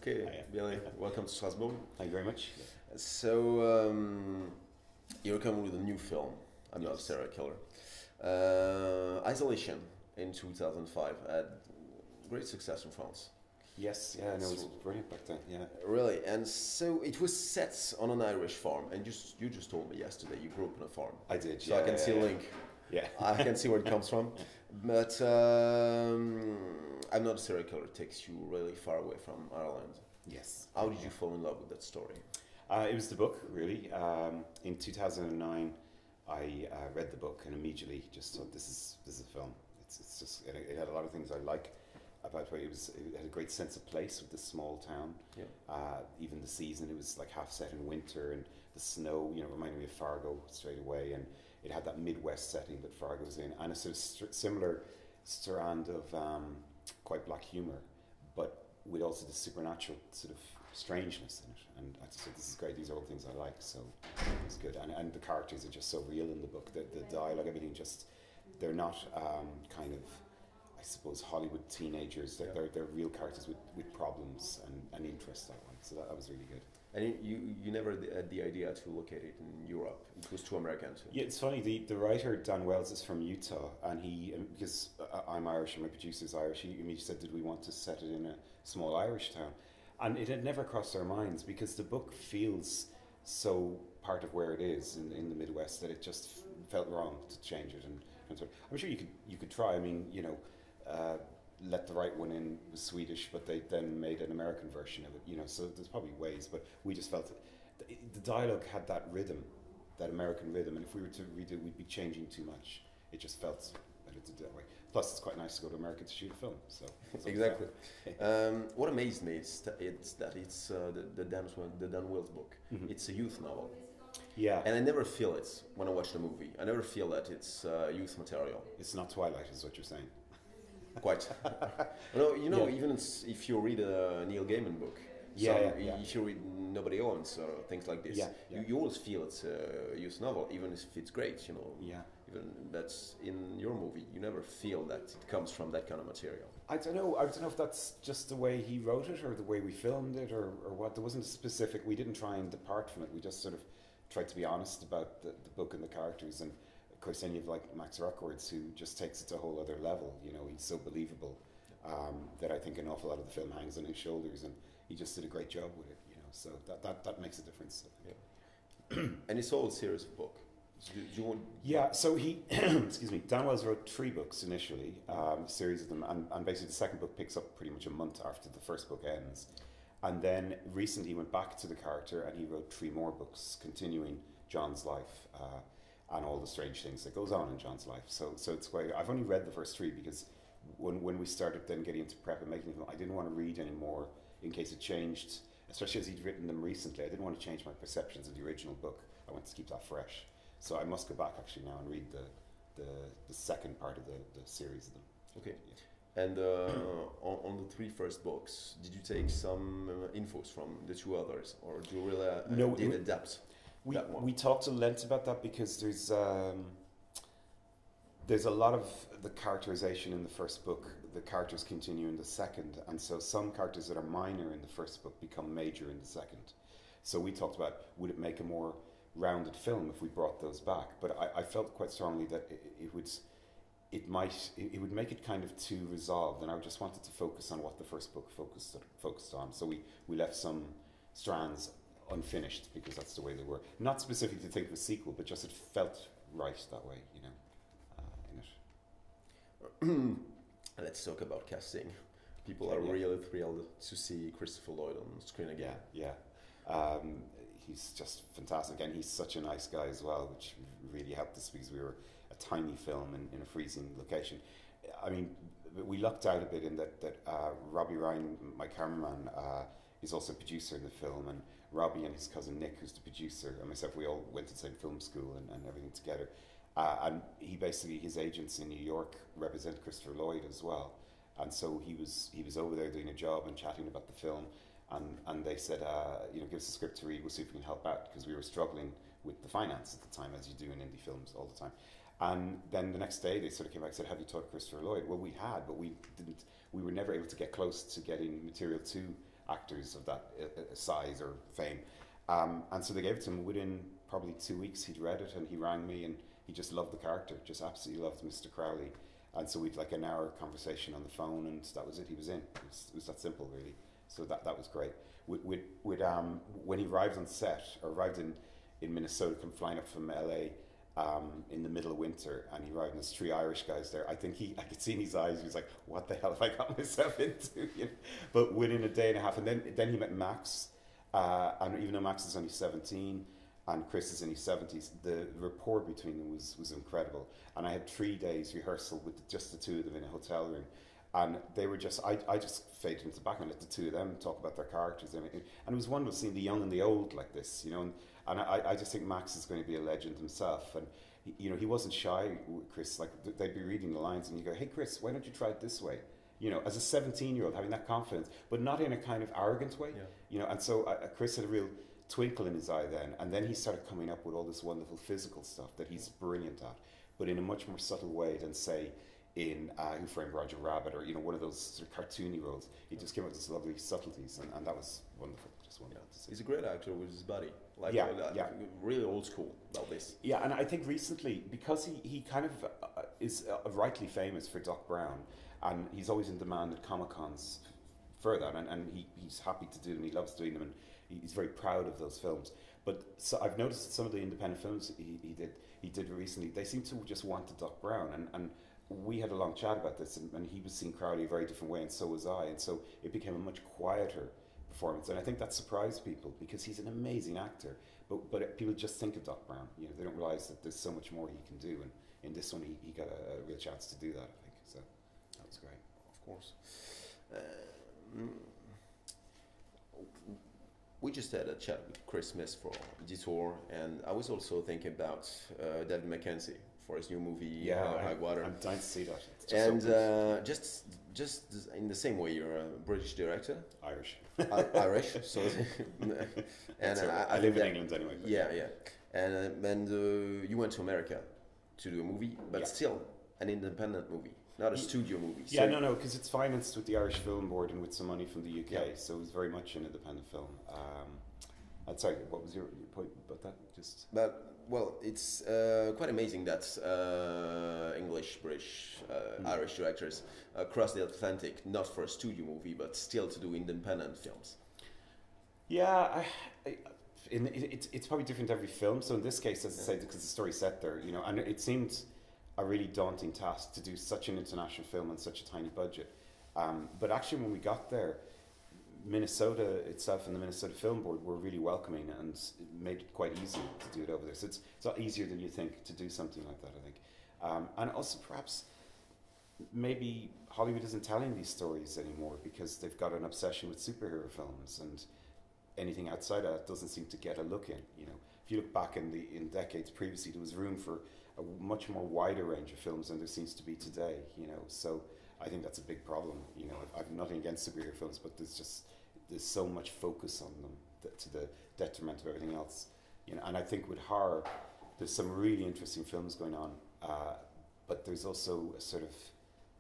Okay, Billy, welcome to Strasbourg. Thank you very much. So, you're coming with a new film. I'm not a serial killer. Isolation in 2005 had great success in France. Yes, yeah, no, it was brilliant back then, yeah. Really, and so it was set on an Irish farm, and you just told me yesterday you grew up on a farm. I did, so I can see a link. Yeah. I can see where it comes from. But I'm not a serial killer. It takes you really far away from Ireland. Yes. How did you fall in love with that story? It was the book, really. In 2009, I read the book and immediately just thought, this is a film. It's just it had a lot of things I like about it. It had a great sense of place with this small town. Yeah. Even the season, it was like half set in winter, and the snow, reminded me of Fargo straight away, and it had that Midwest setting that Fargo's in, and a sort of similar strand of quite black humour, but with also the supernatural sort of strangeness in it. And I just said, this is great, these are all things I like, so it's good. And the characters are just so real in the book, the dialogue, everything just, they're not kind of, I suppose, Hollywood teenagers. They're real characters with problems and interests that way. So that was really good. And you never had the idea to locate it in Europe. It was too American too. Yeah, it's funny. The writer Dan Wells is from Utah, and because I'm Irish and my producer's Irish, he said, did we want to set it in a small Irish town? And it had never crossed our minds because the book feels so part of where it is in the Midwest that it just felt wrong to change it. And I'm sure you could try. I mean, Let the Right One In was Swedish, but they then made an American version of it, so there's probably ways, but we just felt the dialogue had that rhythm, that American rhythm, and if we were to redo it, we'd be changing too much. It just felt better to do it that way. Plus, it's quite nice to go to America to shoot a film. So exactly. What amazed me is that it's the Dan Wells book. Mm-hmm. It's a youth novel. Yeah. And I never feel it when I watch the movie. I never feel that it's youth material. It's not Twilight, is what you're saying. Quite. Even if you read a Neil Gaiman book, if you read Nobody Owns or things like this, you always feel it's a youth novel, even if it's great, Yeah. Even that's in your movie, you never feel that it comes from that kind of material. I don't know if that's just the way he wrote it or the way we filmed it or what. There wasn't a specific, we didn't try and depart from it. We just sort of tried to be honest about the book and the characters. And of course, then you have like Max Rockwards, who just takes it to a whole other level. He's so believable that I think an awful lot of the film hangs on his shoulders, and he just did a great job with it. So that makes a difference. Yeah. And it's all a series of book. Yeah. So he, excuse me, Dan Wells wrote 3 books initially, a series of them, and basically the second book picks up pretty much a month after the first book ends. And then recently he went back to the character and he wrote 3 more books, continuing John's life. And all the strange things that goes on in John's life. So it's quite. I've only read the first 3 because when we started then getting into prep and making them, I didn't want to read any more in case it changed, especially as he'd written them recently. I didn't want to change my perceptions of the original book. I wanted to keep that fresh. So I must go back actually now and read the second part of the series of them. Okay. Yeah. And on the 3 first books, did you take some infos from the 2 others, or do you really adapt? We talked to length about that because there's a lot of the characterization in the first book. The characters continue in the second, and so some characters that are minor in the first book become major in the second. So we talked about, would it make a more rounded film if we brought those back? But I felt quite strongly that it would make it kind of too resolved, and I just wanted to focus on what the first book focused on. So we left some strands unfinished because that's the way they were. Not specifically to think of a sequel, but just it felt right that way, in it. Let's talk about casting. People are really thrilled to see Christopher Lloyd on screen again. Yeah. He's just fantastic, and he's such a nice guy as well, which really helped us because we were a tiny film in a freezing location. I mean, we lucked out a bit in that Robbie Ryan, my cameraman, is also a producer in the film, and Robbie and his cousin Nick, who's the producer, and myself, we all went to the same film school and everything together. And he basically, his agents in New York represent Christopher Lloyd as well. And so he was over there doing a job and chatting about the film. And they said, give us a script to read, we'll see if we can help out, because we were struggling with the finance at the time, as you do in indie films all the time. And then the next day they sort of came back and said, have you taught Christopher Lloyd? Well, we had, but we were never able to get close to getting material to actors of that size or fame. And so they gave it to him. Within probably 2 weeks, he'd read it and he rang me and he just loved the character, just absolutely loved Mr. Crowley. And so we'd like an hour conversation on the phone and that was it, he was in. It was that simple, really. So that was great. When he arrived on set, or arrived in Minnesota, come flying up from LA in the middle of winter, and he arrived and there's 3 Irish guys there. I think I could see in his eyes, he was like, what the hell have I got myself into? You know? But within a day and a half, and then he met Max, and even though Max is only 17, and Chris is in his 70s, the rapport between them was incredible. And I had 3 days rehearsal with just the two of them in a hotel room. And they were just, I just faded into the back and let the two of them talk about their characters. And it was wonderful seeing the young and the old like this, you know. And I just think Max is going to be a legend himself. And, you know, he wasn't shy with Chris. Like, they'd be reading the lines and you go, hey, Chris, why don't you try it this way? You know, as a 17-year-old, having that confidence, but not in a kind of arrogant way. Yeah. You know, and so Chris had a real twinkle in his eye then. And then he started coming up with all this wonderful physical stuff that he's brilliant at, but in a much more subtle way than, say, in Who Framed Roger Rabbit, or, you know, one of those sort of cartoony roles. He just came up with this lovely subtleties, and that was wonderful. Just wonderful to see. He's a great actor with his body. Like, really old school about this. Yeah, and I think recently, because he kind of is rightly famous for Doc Brown, and he's always in demand at Comic-Cons for that, and he's happy to do them, he loves doing them, and he's very proud of those films. But so I've noticed that some of the independent films he did recently, they seem to just want the Doc Brown, and we had a long chat about this, and he was seeing Crowley a very different way, and so was I, and so it became a much quieter performance, and I think that surprised people because he's an amazing actor, but people just think of Doc Brown, you know, they don't realise that there's so much more he can do, and in this one he got a real chance to do that, I think, so that was great. Of course. We just had a chat with Chris Smith for Detour, and I was also thinking about David Mackenzie for his new movie, High Water. I'm dying to see that. And just in the same way, you're a British director. Irish. Irish. So, and I live in England anyway. Yeah. And you went to America to do a movie, but still an independent movie, not a studio movie. Yeah, so no, because it's financed with the Irish Film Board and with some money from the UK, so it was very much an independent film. Sorry, what was your point about that? Well, it's quite amazing that English, British, Irish directors across the Atlantic, not for a studio movie, but still to do independent films. Yeah, it's probably different every film. So in this case, as I say, because the story's set there, you know, and it seemed a really daunting task to do such an international film on such a tiny budget. But actually, when we got there, Minnesota itself and the Minnesota Film Board were really welcoming and made it quite easy to do it over there. So it's a lot easier than you think to do something like that, I think. And also perhaps maybe Hollywood isn't telling these stories anymore because they've got an obsession with superhero films, and anything outside of that doesn't seem to get a look in. You know, if you look back in decades previously, there was room for a much more wider range of films than there seems to be today. You know, so I think that's a big problem. You know, I've nothing against superhero films, but there's so much focus on them to the detriment of everything else. You know, and I think with horror, there's some really interesting films going on, but there's also a sort of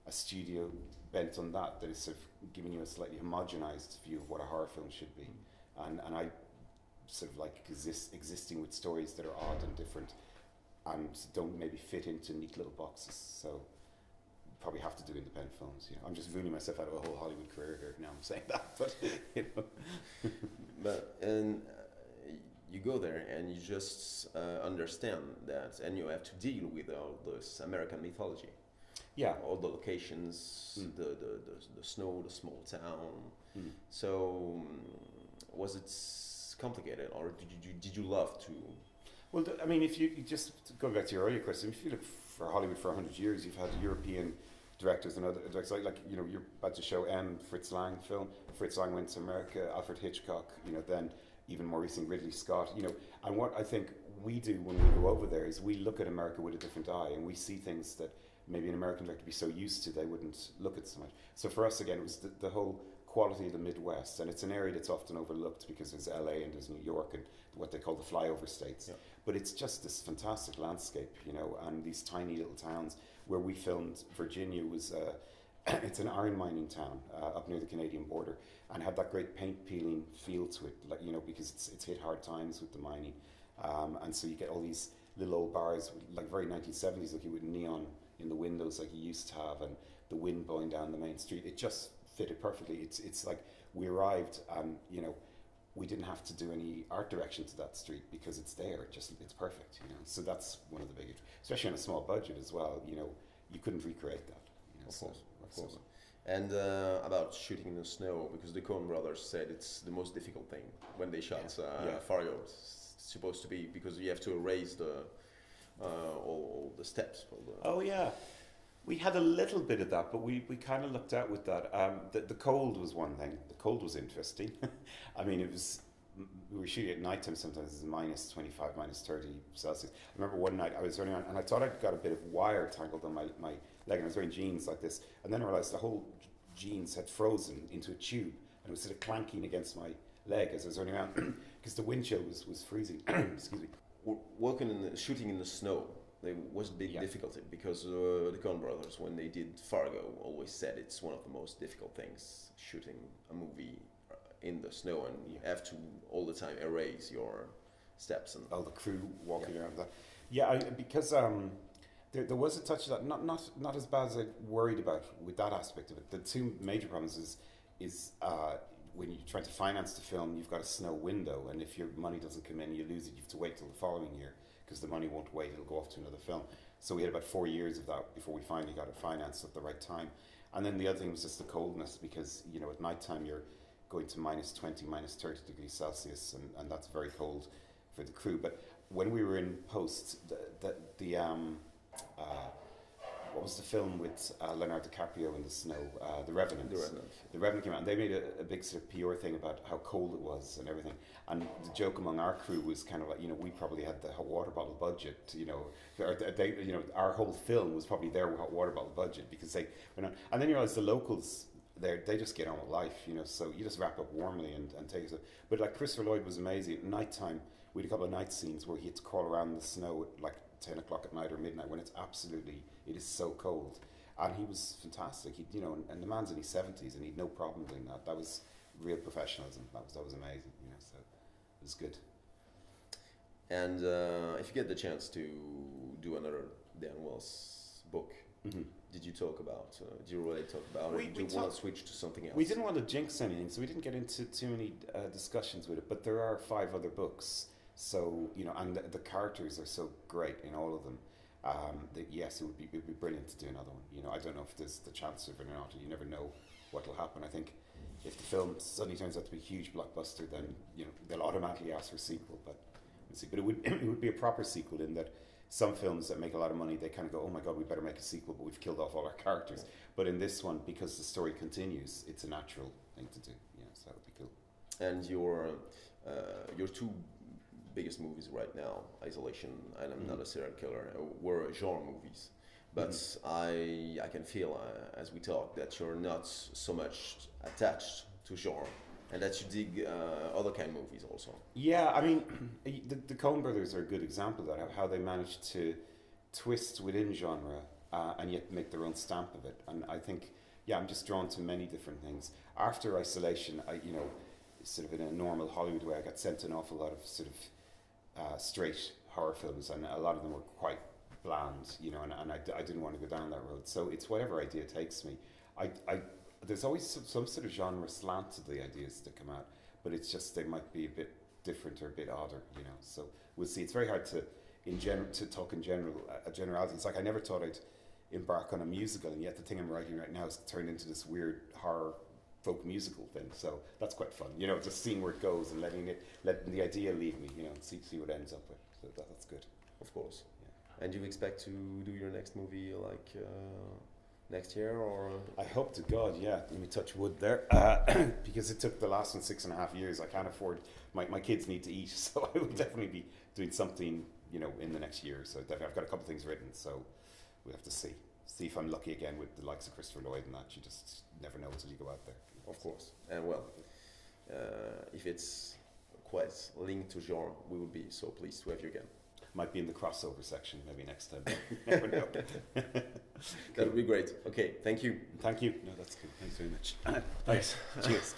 a studio bent on that is sort of giving you a slightly homogenized view of what a horror film should be. And I sort of like existing with stories that are odd and different and don't maybe fit into neat little boxes. So probably have to do independent films. You know, I'm just ruining myself out of a whole Hollywood career here. Now I'm saying that, but you know. But you go there and you just understand that, and you have to deal with all this American mythology. Yeah, all the locations, the snow, the small town. So was it complicated, or did you love to? Well, I mean, if you just go back to your earlier question, if you look for Hollywood for 100 years, you've had European directors and other directors, like you know, you're about to show Fritz Lang film. Fritz Lang went to America, Alfred Hitchcock, you know, then even more recently Ridley Scott, you know. And what I think we do when we go over there is we look at America with a different eye, and we see things that maybe an American director would be so used to they wouldn't look at so much. So for us, again, it was the whole quality of the Midwest, and it's an area that's often overlooked because there's LA and there's New York and what they call the flyover states. Yeah. But it's just this fantastic landscape, you know, and these tiny little towns. Where we filmed, Virginia was it's an iron mining town up near the Canadian border, and had that great paint peeling feel to it, like, you know, because it's hit hard times with the mining, and so you get all these little old bars, like very 1970s, like you with neon in the windows, like you used to have, and the wind blowing down the main street. It just fitted perfectly. It's like we arrived, and you know, we didn't have to do any art direction to that street because it's there. It's perfect, you know. So that's one of the big, especially on a small budget as well. You know, you couldn't recreate that. You know, of course. And about shooting in the snow, because the Coen brothers said it's the most difficult thing when they shot Fargo. It's supposed to be because you have to erase the all the steps. Oh yeah. We had a little bit of that, but we kind of lucked out with that. The cold was one thing. The cold was interesting. I mean, we were shooting at night time sometimes. It's minus 25, minus 30 Celsius. I remember one night I was running around and I thought I'd got a bit of wire tangled on my leg, and I was wearing jeans like this. And then I realized the whole jeans had frozen into a tube and it was sort of clanking against my leg as I was running around because the wind chill was freezing. Excuse me. Shooting in the snow. There was a big difficulty because the Coen brothers, when they did Fargo, always said it's one of the most difficult things, shooting a movie in the snow, and you have to all the time erase your steps and the crew walking around that. Yeah, because there was a touch of that, not as bad as I worried about with that aspect of it. The two major problems is when you're trying to finance the film, you've got a snow window, and if your money doesn't come in, you lose it. You have to wait till the following year, because the money won't wait, it'll go off to another film. So we had about 4 years of that before we finally got it financed at the right time. And then the other thing was just the coldness, because, you know, at night time you're going to minus 20, minus 30 degrees Celsius, and that's very cold for the crew. But when we were in post, what was the film with Leonardo DiCaprio in the snow? The Revenant. The Revenant came out, and they made a big sort of PR thing about how cold it was and everything. And the joke among our crew was kind of like, you know, we probably had the hot water bottle budget, you know, our whole film was probably their hot water bottle budget, because they went on. And then you realize the locals, they just get on with life, you know, so you just wrap up warmly and take it. But like Christopher Lloyd was amazing. At night time, we had a couple of night scenes where he had to crawl around in the snow at like 10 o'clock at night or midnight when it is so cold. And he was fantastic. He, you know, and the man's in his 70s and he'd no problem doing that. That was real professionalism. That was amazing, you know, so it was good. And if you get the chance to do another Dan Wells book, did you talk about, do you really talk about it? Do you want to switch to something else? We didn't want to jinx anything, so we didn't get into too many discussions with it, but there are 5 other books. So, you know, and the characters are so great in all of them that yes, it would be brilliant to do another one. You know, I don't know if there's the chance of it or not. You never know what will happen. I think if the film suddenly turns out to be a huge blockbuster, then, you know, they'll automatically ask for a sequel. But we'll see. But it would be a proper sequel in that some films that make a lot of money, they kind of go, oh my God, we better make a sequel, but we've killed off all our characters. But in this one, because the story continues, it's a natural thing to do. Yeah, so that would be cool. And your 2 biggest movies right now, Isolation and I'm Not a Serial Killer, were genre movies. But I can feel as we talk that you're not so much attached to genre, and that you dig other kind of movies also. Yeah, I mean, the Coen brothers are a good example of that, how they managed to twist within genre and yet make their own stamp of it. And I think, I'm just drawn to many different things. After Isolation, you know, sort of in a normal Hollywood way, I got sent an awful lot of sort of straight horror films, and a lot of them were quite bland, you know, and I didn't want to go down that road. So it's whatever idea takes me. There's always some sort of genre slant to the ideas that come out, but it's just they might be a bit different or a bit odder, you know. So we'll see. It's very hard to talk in generality. It's like I never thought I'd embark on a musical, and yet the thing I'm writing right now is turned into this weird horror folk musical thing, so that's quite fun, you know, just seeing where it goes and letting the idea leave me, you know, and see what it ends up with. So that's good, of course. Yeah. And do you expect to do your next movie like next year, or? I hope to God, yeah. Let me touch wood there, because it took the last one 6.5 years. I can't afford. My kids need to eat, so I will definitely be doing something, you know, in the next year. So I've got a couple of things written, so we have to see if I'm lucky again with the likes of Christopher Lloyd and that. You just never know until you go out there. Of course. And well, if it's quite linked to genre, we would be so pleased to have you again. Might be in the crossover section maybe next time. Never know. That would be great. Okay, thank you. Thank you. No, that's good. Thanks very much. Thanks. Cheers.